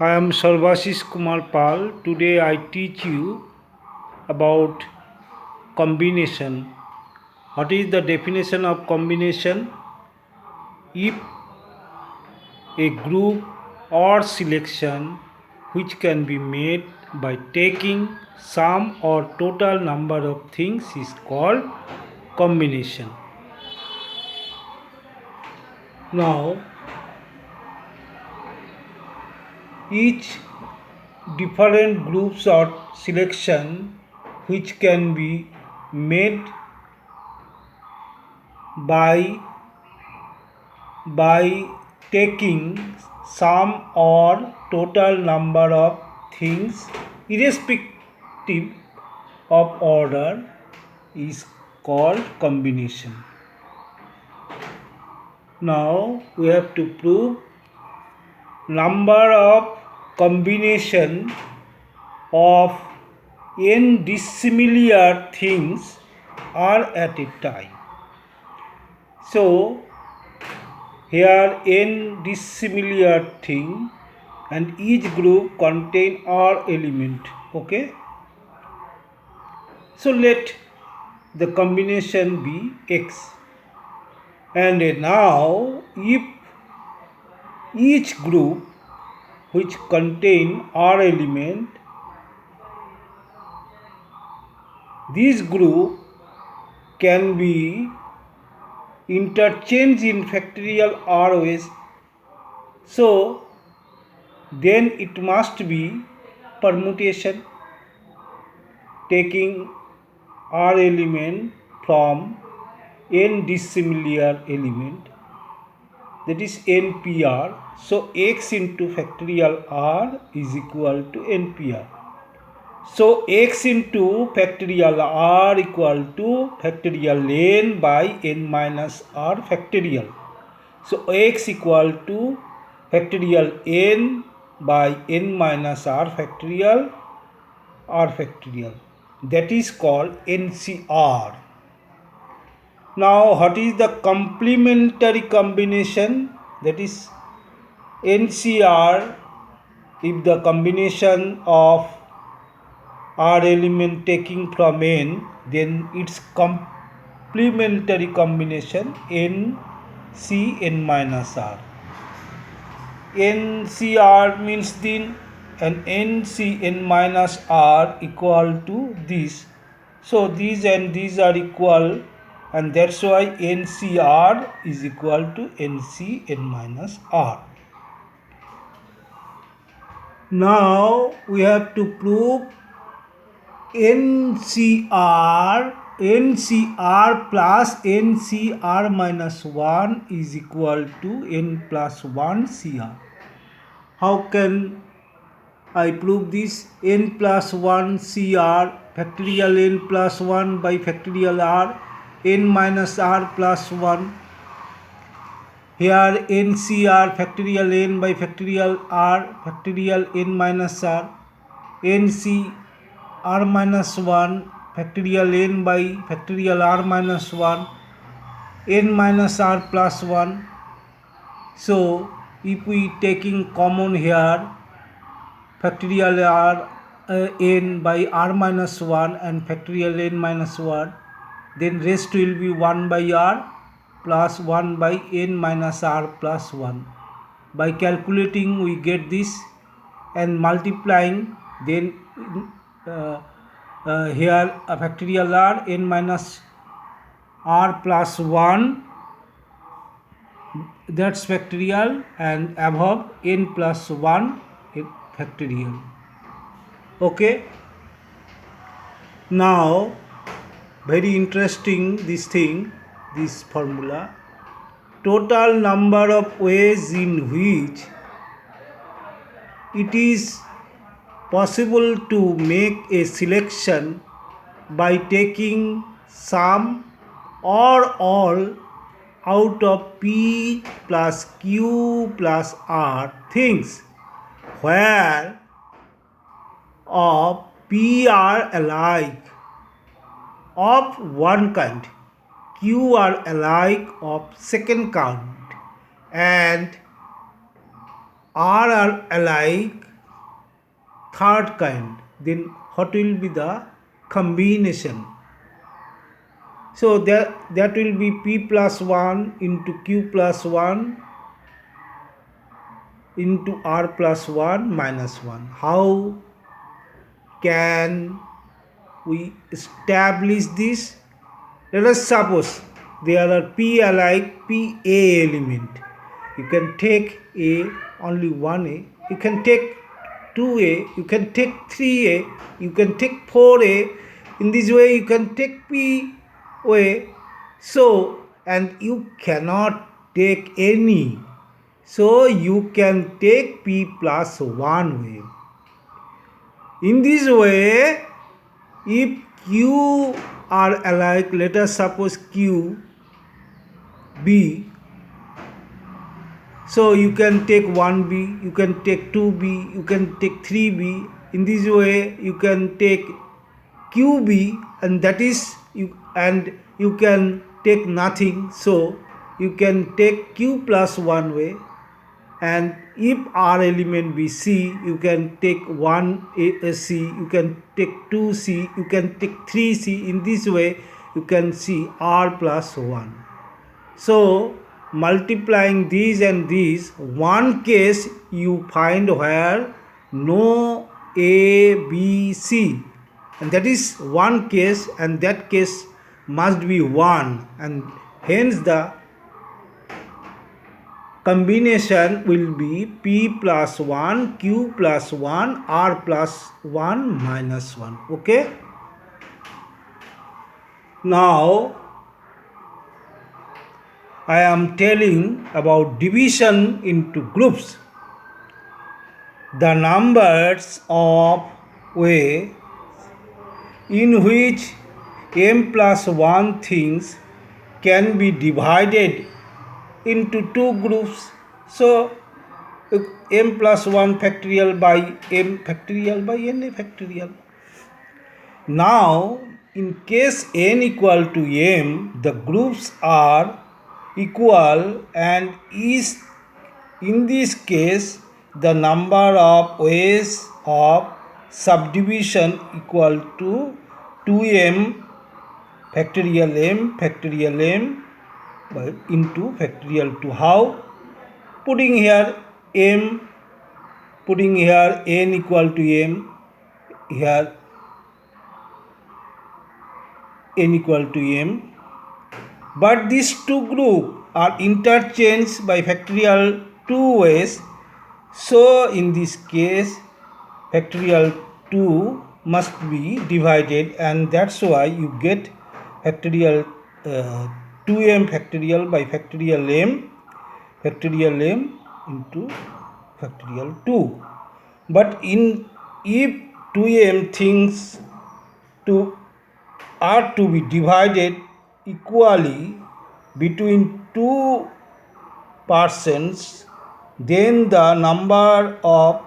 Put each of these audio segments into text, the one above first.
I am Sarvashish Kumar Pal. Today I teach you about combination. What is the definition of combination? If a group or selection which can be made by taking sum or total number of things is called combination. Now, each different groups or selection which can be made by taking sum or total number of things irrespective of order is called combination. Now we have to prove number of combination of n dissimilar things are at a time. So here n dissimilar thing and each group contain r element. Okay. So let the combination be x. And now if each group which contain r element, this group can be interchanged in factorial r ways, so then it must be permutation taking r element from n dissimilar element, that is npr. So x into factorial r is equal to npr. So x into factorial r equal to factorial n by n minus r factorial. So x equal to factorial n by n minus r factorial. That is called NCR. Now what is the complementary combination? That is NCR. If the combination of r element taking from n, then its complementary combination NCn minus r. NCR means then and NCn minus r equal to this. So these and these are equal, and that's why NCR is equal to NCn minus r. Now we have to prove NCR plus NCR minus 1 is equal to n plus 1 CR. How can I prove this? N plus 1 CR factorial n plus 1 by factorial r n minus r plus 1. Here NCR factorial n by factorial r factorial n minus r, NC r minus 1 factorial n by factorial r minus 1, n minus r plus 1. So if we taking common here factorial r n by r minus 1 and factorial n minus 1, then rest will be 1 by r plus 1 by n minus r plus 1. By calculating we get this and multiplying, then here a factorial r n minus r plus 1, that's factorial, and above n plus 1 factorial. Okay. Now very interesting this thing, this formula. Total number of ways in which it is possible to make a selection by taking sum or all out of P plus Q plus R things where of P are alike of one kind, Q are alike of second kind, and are alike, third kind, then what will be the combination? So that will be p plus 1 into q plus 1 into r plus 1 minus 1. How can we establish this? Let us suppose there are p alike p a element. You can take a, only one a. You can take 2a, you can take 3a, you can take 4a. In this way you can take p way. So, and you cannot take any. So you can take p plus 1 way. In this way, if q are alike, let us suppose q b, so you can take 1b, you can take 2b, you can take 3b. In this way you can take qb, and that is you can take nothing, so you can take q plus 1 way. And if r element be c, you can take 1 c, you can take 2 c, you can take 3 c. In this way you can see r plus 1. So multiplying these and these, one case you find where no a b c, and that is one case, and that case must be 1, and hence the combination will be p plus 1, q plus 1, r plus 1 minus 1. Okay. Now I am telling about division into groups. The numbers of way in which m plus 1 things can be divided into two groups. So m plus 1 factorial by m factorial by n factorial. Now in case n equal to m, the groups are equal, and is in this case the number of ways of subdivision equal to 2m factorial m into factorial 2. How? Putting here m, putting here n equal to m, here n equal to m. But these two groups are interchanged by factorial 2 ways. So in this case factorial 2 must be divided, and that's why you get factorial 2m factorial by factorial m into factorial 2. But if 2m things are to be divided equally between two persons, then the number of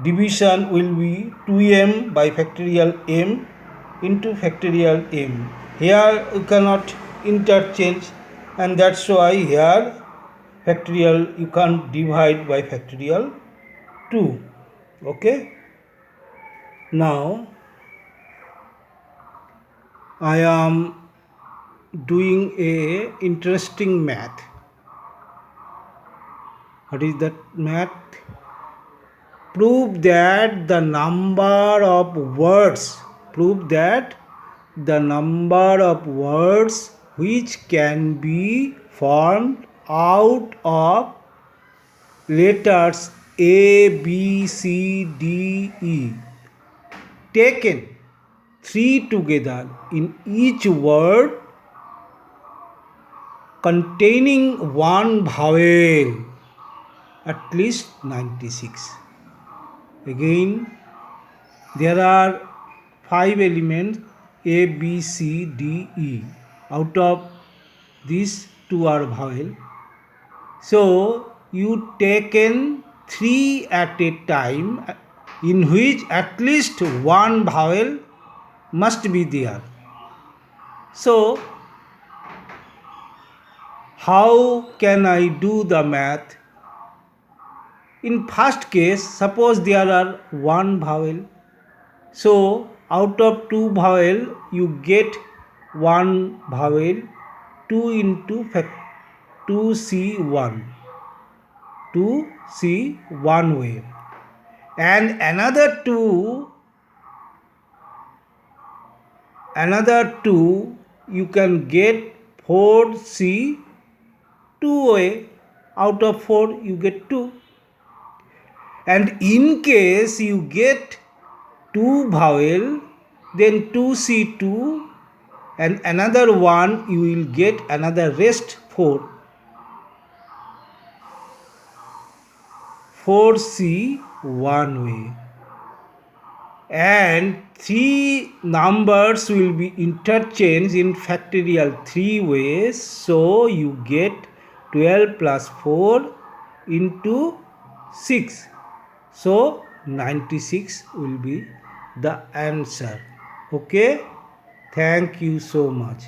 division will be 2m by factorial m into factorial m. Here you cannot interchange, and that's why here factorial you can't divide by factorial 2. Okay. Now I am doing a interesting math. What is that math? Prove that the number of words, which can be formed out of letters A, B, C, D, E, taken 3 together in each word containing one vowel, at least 96. Again, there are 5 elements A, B, C, D, E. Out of these 2 are vowel. So you taken 3 at a time, in which at least one vowel must be there. So how can I do the math? In first case, suppose there are one vowel. So out of two vowel, you get one vowel, 2 into 2C1, 2C1 way. And another two you can get 4C 2 way. Out of 4 you get 2. And in case you get two vowel, then 2C2, and another one you will get another rest 4C1 way. And three numbers will be interchanged in factorial 3 ways. So you get 12 plus 4 into 6. So 96 will be the answer. Okay. Thank you so much.